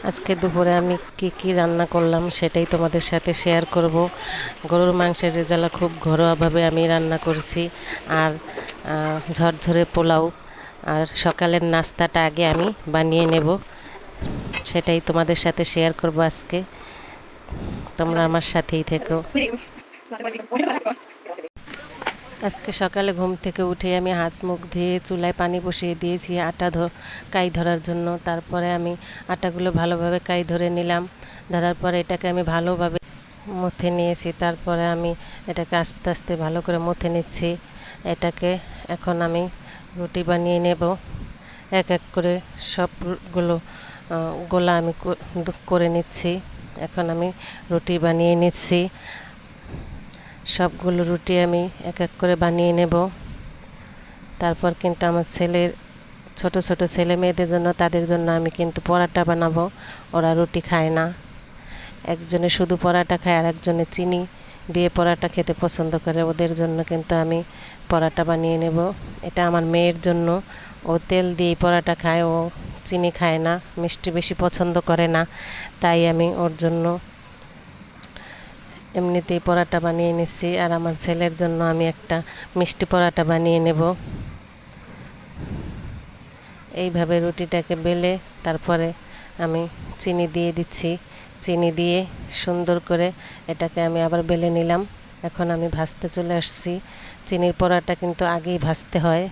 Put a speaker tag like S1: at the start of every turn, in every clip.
S1: আজকে দুপুরে আমি কি রান্না করলাম সেটাই তোমাদের সাথে শেয়ার করব। গরুর মাংসের রেজালা খুব ঘরোয়াভাবে আমি রান্না করছি। আর ঝরঝরে পোলাও। আর সকালের নাস্তাটা আগে আমি বানিয়ে নেব, সেটাই তোমাদের সাথে শেয়ার করব আজকে। তোমরা আমার সাথেই থেকো। আজকে সকালে ঘুম থেকে উঠে আমি হাত মুখ ধুয়ে চুলায় পানি বসিয়ে দিয়েছি কাই ধরার জন্য। তারপরে আমি আটাগুলো ভালোভাবে কাই ধরে নিলাম। ধরার পরে এটাকে আমি ভালোভাবে মথে নিয়েছি। তারপরে আমি এটাকে আস্তে আস্তে ভালো করে মথে নিচ্ছি। এটাকে এখন আমি রুটি বানিয়ে নেব। এক এক করে সবগুলো গোলা আমি করে নিচ্ছি। এখন আমি রুটি বানিয়ে নিচ্ছি। সবগুলো রুটি আমি এক এক করে বানিয়ে নেব। তারপর কিন্তু আমার ছোট ছোট ছেলে মেয়েদের জন্য, তাদের জন্য আমি কিন্তু পরাটা বানাবো। ওরা রুটি খায় না, একজনে শুধু পরাটা খায় আর একজনে চিনি দিয়ে পরাটা খেতে পছন্দ করে। ওদের জন্য কিন্তু আমি পরাটা বানিয়ে নেব। এটা আমার মেয়ের জন্য। ও তেল দিয়ে পরাটা খায়, ও চিনি খায় না, মিষ্টি বেশি পছন্দ করে না। তাই আমি ওর জন্য এমনিতেই পরাটা বানিয়ে নিচ্ছি। আর আমার ছেলের জন্য আমি একটা মিষ্টি পরাটা বানিয়ে নেব। এইভাবে রুটিটাকে বেলে তারপরে আমি চিনি দিয়ে দিচ্ছি। চিনি দিয়ে সুন্দর করে এটাকে আমি আবার বেলে নিলাম। এখন আমি ভাজতে চলে আসছি। চিনির পরাটা কিন্তু আগেই ভাজতে হয়,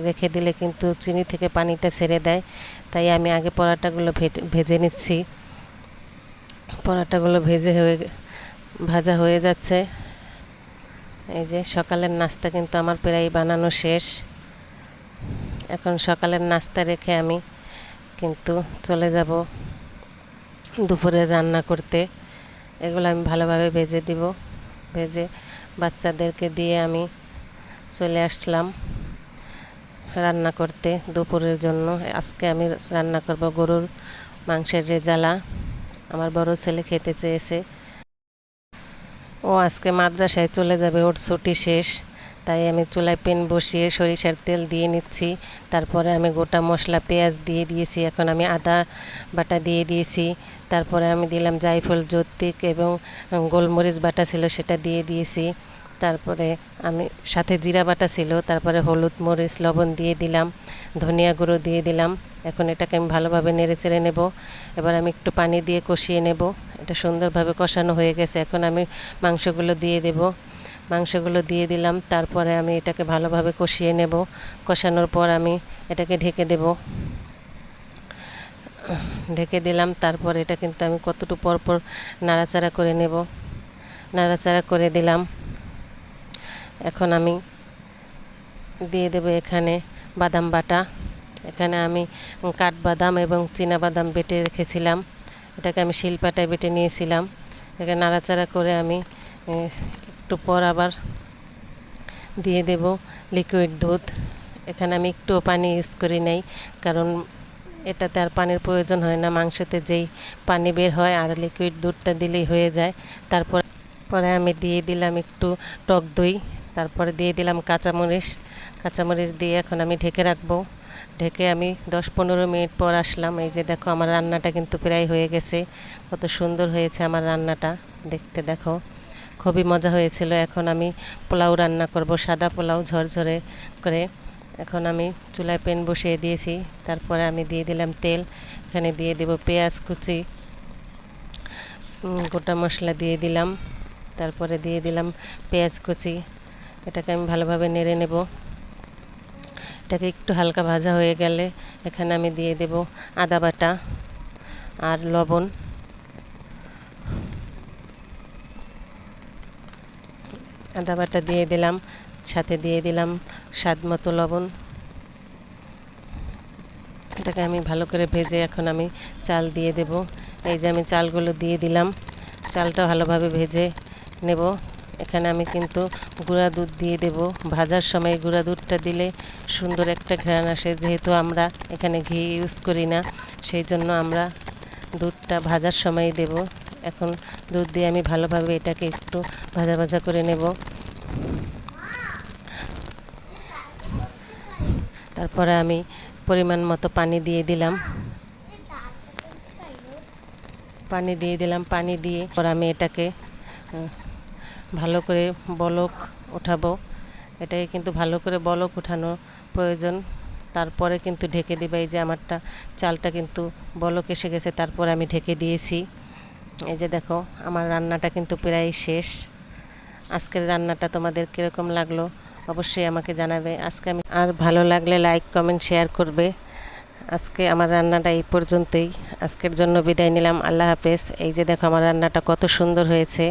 S1: রেখে দিলে কিন্তু চিনি থেকে পানিটা ছেড়ে দেয়। তাই আমি আগে পরাটাগুলো ভেজে নিচ্ছি। পরাটাগুলো ভাজা হয়ে যাচ্ছে। এই যে সকালের নাস্তা কিন্তু আমার প্রায় বানানো শেষ। এখন সকালের নাস্তা রেখে আমি কিন্তু চলে যাব দুপুরের রান্না করতে। এগুলো আমি ভালোভাবে ভেজে দিব। ভেজে বাচ্চাদেরকে দিয়ে আমি চলে আসলাম রান্না করতে দুপুরের জন্য। আজকে আমি রান্না করব গরুর মাংসের রেজালা। আমার বড় ছেলে খেতে চেয়েছে। ও আজকে মাদ্রাসায় চলে যাবে, ওর ছুটি শেষ। তাই আমি চুলায় প্যান বসিয়ে সরিষার তেল দিয়ে নিচ্ছি। তারপরে আমি গোটা মশলা পেঁয়াজ দিয়ে দিয়েছি। এখন আমি আদা বাটা দিয়ে দিয়েছি। তারপরে আমি দিলাম জায়ফল, জৈত্রিক এবং গোলমরিচ বাটা ছিল সেটা দিয়ে দিয়েছি। তারপরে আমি সাথে জিরা বাটা ছিল। তারপরে হলুদ, মরিচ, লবণ দিয়ে দিলাম, ধনিয়া গুঁড়ো দিয়ে দিলাম। এখন এটাকে আমি ভালোভাবে নেড়ে চেড়ে নেব। এবার আমি একটু পানি দিয়ে কষিয়ে নেব। এটা সুন্দরভাবে কষানো হয়ে গেছে। এখন আমি মাংসগুলো দিয়ে দেব। মাংসগুলো দিয়ে দিলাম। তারপরে আমি এটাকে ভালোভাবে কষিয়ে নেব। কষানোর পর আমি এটাকে ঢেকে দেব। ঢেকে দিলাম। তারপর এটা কিন্তু আমি কতটুকু পর পর নাড়াচাড়া করে নেব। নাড়াচাড়া করে দিলাম। এখন আমি দিয়ে দেব এখানে বাদাম বাটা। এখানে আমি কাঠবাদাম এবং চীনাবাদাম বেটে রেখেছিলাম। এটাকে আমি শিলপাটায় বেটে নিয়েছিলাম। এটাকে নাড়াচাড়া করে আমি একটু পর আবার দিয়ে দেব লিকুইড দুধ। এখানে আমি একটুও পানি ইউজ করি নাই, কারণ এটাতে আর পানির প্রয়োজন হয় না। মাংসতে যেই পানি বের হয় আর লিকুইড দুধটা দিলেই হয়ে যায়। পরে আমি দিয়ে দিলাম একটু টক দই। তারপরে দিয়ে দিলাম কাঁচামরিচ। কাঁচামরিচ দিয়ে এখন আমি ঢেকে রাখবো। ঢেকে আমি 10-15 মিনিট পর আসলাম। এই যে দেখো আমার রান্নাটা কিন্তু প্রায় হয়ে গেছে। কত সুন্দর হয়েছে আমার রান্নাটা দেখতে, দেখো খুবই মজা হয়েছিল। এখন আমি পোলাও রান্না করব, সাদা পোলাও ঝরঝরে করে। এখন আমি চুলায় প্যান বসিয়ে দিয়েছি। তারপরে আমি দিয়ে দিলাম তেল। এখানে দিয়ে দেব পেঁয়াজ কুচি, গোটা মশলা দিয়ে দিলাম। তারপরে দিয়ে দিলাম পেঁয়াজ কুচি। এটাকে আমি ভালোভাবে নেড়ে নেব। এটাকে একটু হালকা ভাজা হয়ে গেলে এখানে আমি দিয়ে দেব আদা বাটা আর লবণ। আদা বাটা দিয়ে দিলাম, সাথে দিয়ে দিলাম স্বাদ মতো লবণ। এটাকে আমি ভালো করে ভেজে এখন আমি চাল দিয়ে দেব। এই যে আমি চালগুলো দিয়ে দিলাম। চালটা ভালোভাবে ভেজে নেব। এখানে আমি কিন্তু গুঁড়া দুধ দিয়ে দেব। ভাজার সময় গুঁড়া দুধটা দিলে সুন্দর একটা ঘ্রাণ আসে। যেহেতু আমরা এখানে ঘি ইউজ করি না, সেই জন্য আমরা দুধটা ভাজার সময় দেব। এখন দুধ দিয়ে আমি ভালোভাবে এটাকে একটু ভাজা ভাজা করে নেব। তারপরে আমি পরিমাণ মতো পানি দিয়ে দিলাম। পানি দিয়ে দিলাম, পানি দিয়ে পর আমি এটাকে ভালো করে বলক উঠাবো। এটাকে কিন্তু ভালো করে বলক উঠানো প্রয়োজন, তারপরে কিন্তু ঢেকে দিবে। এই যে আমারটা চালটা কিন্তু বলক এসে গেছে, তারপরে আমি ঢেকে দিয়েছি। এই যে দেখো আমার রান্নাটা কিন্তু প্রায় শেষ। আজকের রান্নাটা তোমাদের কীরকম লাগলো অবশ্যই আমাকে জানাবে। আজকে আমি আর ভালো লাগলে লাইক কমেন্ট শেয়ার করবে। আজকে আমার রান্নাটা এই পর্যন্তই। আজকের জন্য বিদায় নিলাম, আল্লাহ হাফেজ। এই যে দেখো আমার রান্নাটা কত সুন্দর হয়েছে।